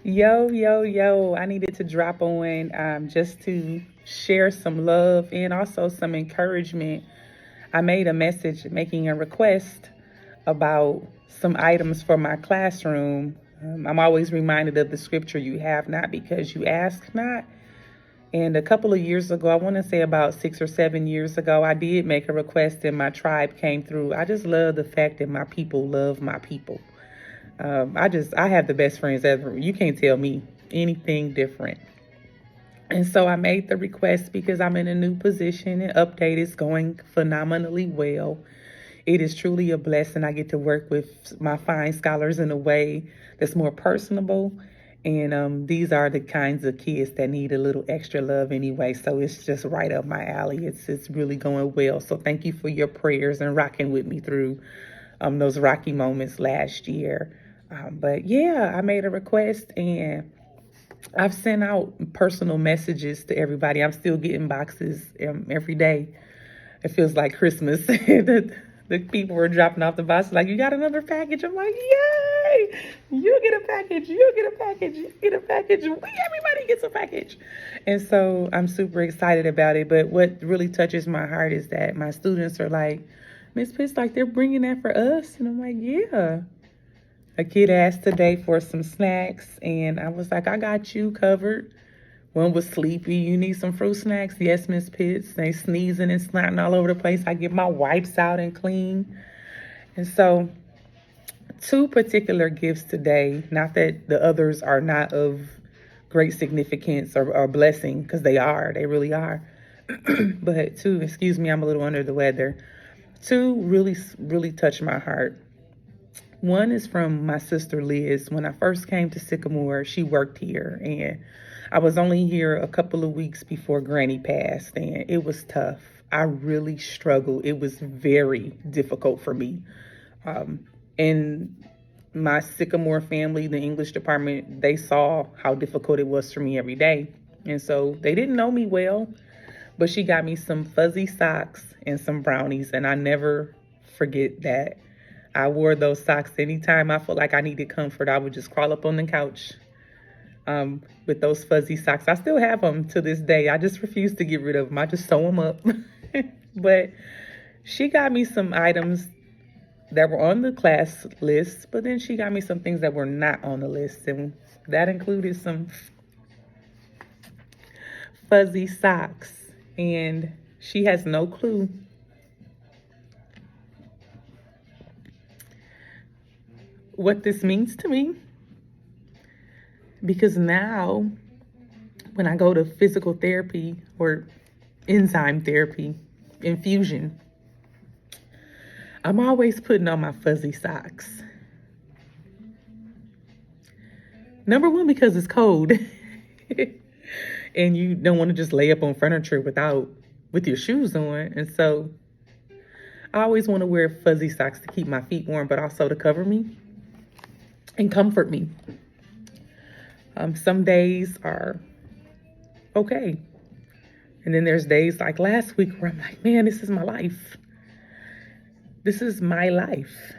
Yo, yo, yo. I needed to drop on just to share some love and also some encouragement. I made a message making a request about some items for my classroom. I'm always reminded of the scripture, you have not because you ask not. And a couple of years ago, I want to say about 6 or 7 years ago, I did make a request and my tribe came through. I just love the fact that my people love my people. I have the best friends ever. You can't tell me anything different. And so I made the request because I'm in a new position and update is going phenomenally well. It is truly a blessing. I get to work with my fine scholars in a way that's more personable. And these are the kinds of kids that need a little extra love anyway. So it's just right up my alley. It's really going well. So thank you for your prayers and rocking with me through those rocky moments last year. But yeah, I made a request and I've sent out personal messages to everybody. I'm still getting boxes every day. It feels like Christmas. The people were dropping off the box like, you got another package. I'm like, yay! You get a package. You get a package. You get a package. Everybody gets a package. And so I'm super excited about it. But what really touches my heart is that my students are like, Miss Pitts, like they're bringing that for us. And I'm like, yeah. A kid asked today for some snacks, and I was like, I got you covered. One was sleepy. You need some fruit snacks? Yes, Miss Pitts. They sneezing and snotting all over the place. I get my wipes out and clean. And so, two particular gifts today, not that the others are not of great significance or blessing, because they really are. But two, excuse me, I'm a little under the weather. Two really, really touched my heart. One is from my sister Liz. When I first came to Sycamore, she worked here, and I was only here a couple of weeks before Granny passed, and it was tough. I really struggled. It was very difficult for me. And my Sycamore family, the English department, they saw how difficult it was for me every day. And so they didn't know me well, but she got me some fuzzy socks and some brownies, and I never forget that. I wore those socks anytime I felt like I needed comfort. I would just crawl up on the couch with those fuzzy socks. I still have them to this day. I just refuse to get rid of them. I just sew them up. But she got me some items that were on the class list, but then she got me some things that were not on the list. And that included some fuzzy socks. And she has no clue what this means to me, because now when I go to physical therapy or enzyme therapy, infusion, I'm always putting on my fuzzy socks. Number one, because it's cold and you don't want to just lay up on furniture with your shoes on. And so I always want to wear fuzzy socks to keep my feet warm, but also to cover me and comfort me. Some days are okay. And then there's days like last week where I'm like, man, this is my life. This is my life.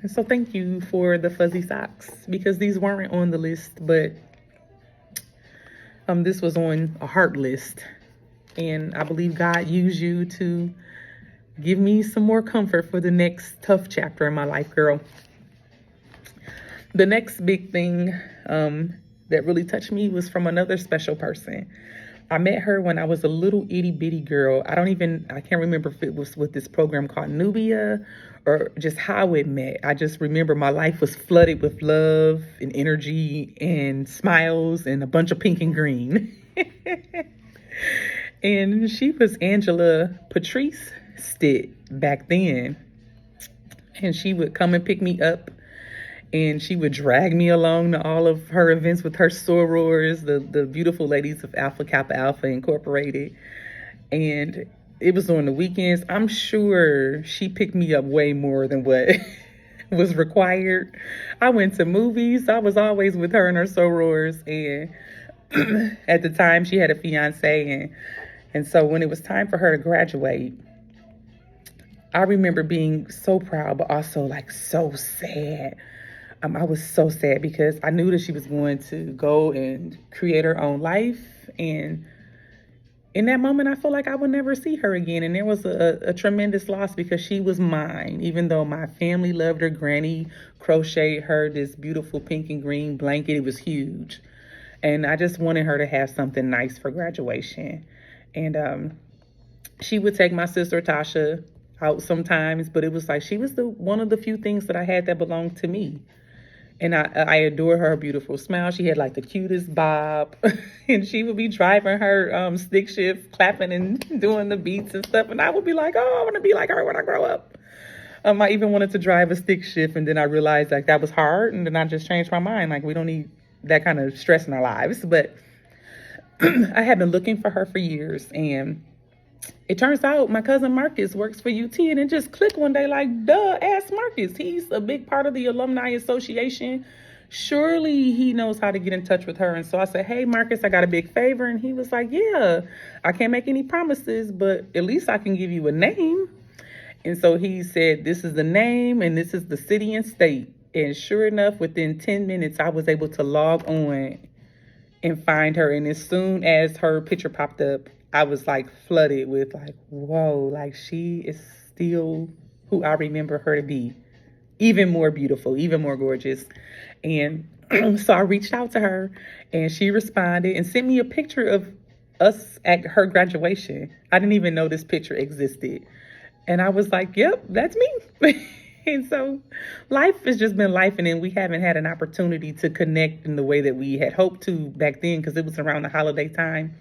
And so thank you for the fuzzy socks, because these weren't on the list, but this was on a heart list. And I believe God used you to give me some more comfort for the next tough chapter in my life, girl. The next big thing that really touched me was from another special person. I met her when I was a little itty bitty girl. I can't remember if it was with this program called Nubia or just how it met. I just remember my life was flooded with love and energy and smiles and a bunch of pink and green. And she was Angela Patrice Stitt back then. And she would come and pick me up, and she would drag me along to all of her events with her sorors, the beautiful ladies of Alpha Kappa Alpha Incorporated. And it was on the weekends. I'm sure she picked me up way more than what was required. I went to movies. I was always with her and her sorors. And at the time, she had a fiance. And so when it was time for her to graduate, I remember being so proud, but also like so sad. I was so sad because I knew that she was going to go and create her own life. And in that moment, I felt like I would never see her again. And there was a tremendous loss because she was mine, even though my family loved her. Granny crocheted her this beautiful pink and green blanket. It was huge. And I just wanted her to have something nice for graduation. And she would take my sister Tasha out sometimes, but it was like she was the one of the few things that I had that belonged to me. And I adore her beautiful smile. She had like the cutest bob, and she would be driving her stick shift, clapping and doing the beats and stuff. And I would be like, oh, I want to be like her when I grow up. I even wanted to drive a stick shift, and then I realized like that was hard, and then I just changed my mind. Like we don't need that kind of stress in our lives. But I had been looking for her for years, and it turns out my cousin Marcus works for UT, and it just clicked one day like, duh, ask Marcus. He's a big part of the Alumni Association. Surely he knows how to get in touch with her. And so I said, hey, Marcus, I got a big favor. And he was like, yeah, I can't make any promises, but at least I can give you a name. And so he said, this is the name and this is the city and state. And sure enough, within 10 minutes, I was able to log on and find her. And as soon as her picture popped up, I was like flooded with like, whoa, like she is still who I remember her to be. Even more beautiful, even more gorgeous. And so I reached out to her and she responded and sent me a picture of us at her graduation. I didn't even know this picture existed. And I was like, yep, that's me. And so life has just been life. And then we haven't had an opportunity to connect in the way that we had hoped to back then because it was around the holiday time.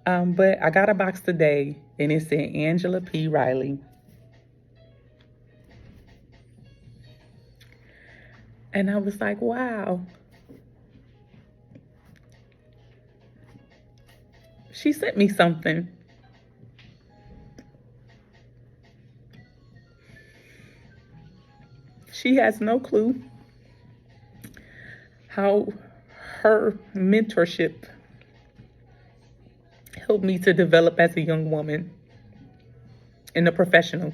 But I got a box today and it said Angela P. Riley. And I was like, wow. She sent me something. She has no clue how her mentorship helped me to develop as a young woman and a professional.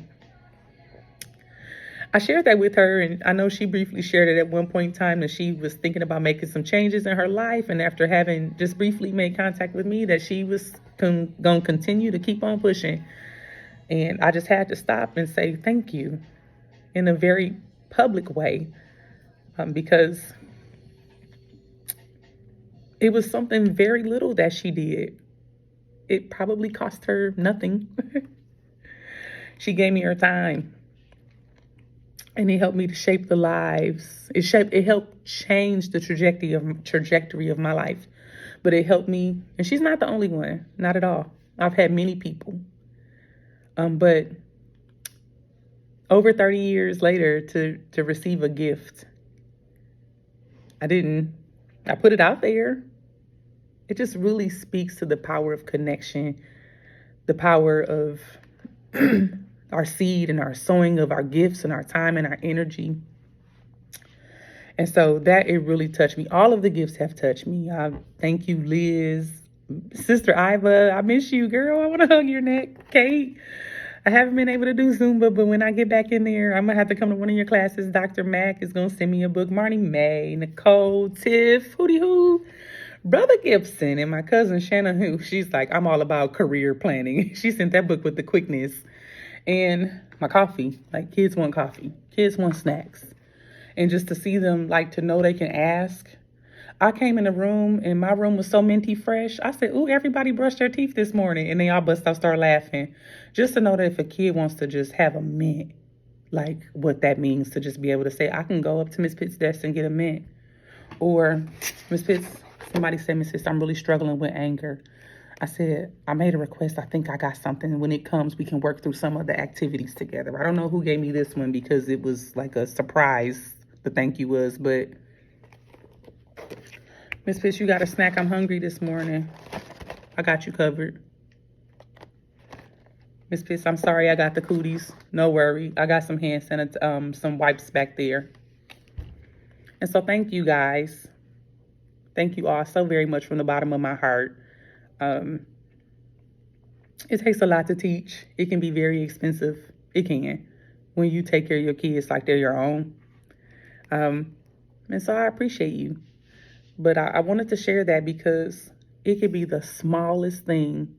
I shared that with her, and I know she briefly shared it at one point in time that she was thinking about making some changes in her life. And after having just briefly made contact with me, that she was going to continue to keep on pushing. And I just had to stop and say thank you in a very public way because it was something very little that she did. It probably cost her nothing. She gave me her time. And it helped me to shape the lives. It helped change the trajectory of my life. But it helped me, and she's not the only one, not at all. I've had many people. But over 30 years later to receive a gift, I put it out there. It just really speaks to the power of connection, the power of our seed and our sowing of our gifts and our time and our energy. And so that it really touched me. All of the gifts have touched me. Thank you, Liz. Sister Iva, I miss you, girl. I want to hug your neck. Kate, I haven't been able to do Zumba, but when I get back in there, I'm going to have to come to one of your classes. Dr. Mack is going to send me a book. Marnie May, Nicole, Tiff, Hootie Hoo, Brother Gibson, and my cousin Shanna Who. She's like, I'm all about career planning. She sent that book with the quickness. And my coffee, like kids want coffee, kids want snacks. And just to see them, like to know they can ask. I came in the room and my room was so minty fresh. I said, ooh, everybody brushed their teeth this morning. And they all bust out, start laughing. Just to know that if a kid wants to just have a mint, like what that means to just be able to say, I can go up to Miss Pitt's desk and get a mint. Or Miss Pitts, somebody said, Miss Pitts, I'm really struggling with anger. I said, I made a request. I think I got something. When it comes, we can work through some of the activities together. I don't know who gave me this one because it was like a surprise, the thank you was. But Miss Pitts, you got a snack? I'm hungry this morning. I got you covered. Miss Pitts, I'm sorry I got the cooties. No worry. I got some hand sanitizer, some wipes back there. And so thank you guys. Thank you all so very much from the bottom of my heart. It takes a lot to teach. It can be very expensive. It can, when you take care of your kids like they're your own. And so I appreciate you. But I wanted to share that because it could be the smallest thing,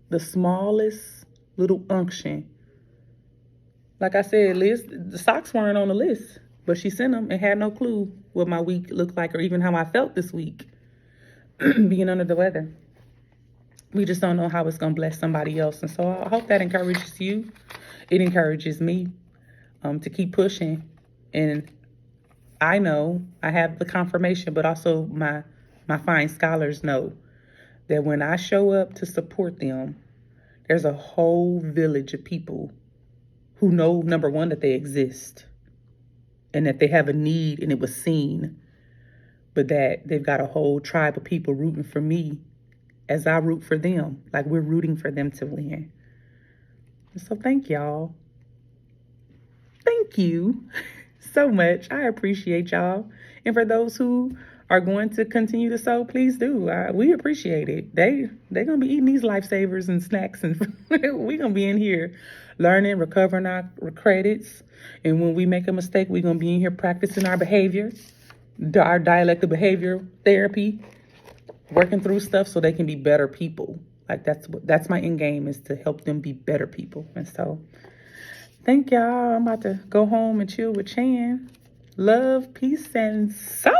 the smallest little unction. Like I said, Liz, the socks weren't on the list, but she sent them and had no clue what my week looked like or even how I felt this week being under the weather. We just don't know how it's going to bless somebody else. And so I hope that encourages you. It encourages me to keep pushing. And I know I have the confirmation, but also my fine scholars know that when I show up to support them, there's a whole village of people who know, number one, that they exist and that they have a need and it was seen, but that they've got a whole tribe of people rooting for me as I root for them, like we're rooting for them to win. So thank y'all. Thank you so much. I appreciate y'all. And for those who are going to continue to sow, please do. We appreciate it. They're going to be eating these lifesavers and snacks, and we're going to be in here learning, recovering our credits. And when we make a mistake, we're going to be in here practicing our behavior, our dialectical behavior therapy, working through stuff so they can be better people. Like that's my end game, is to help them be better people. And so thank y'all. I'm about to go home and chill with Chan. Love, peace, and soul.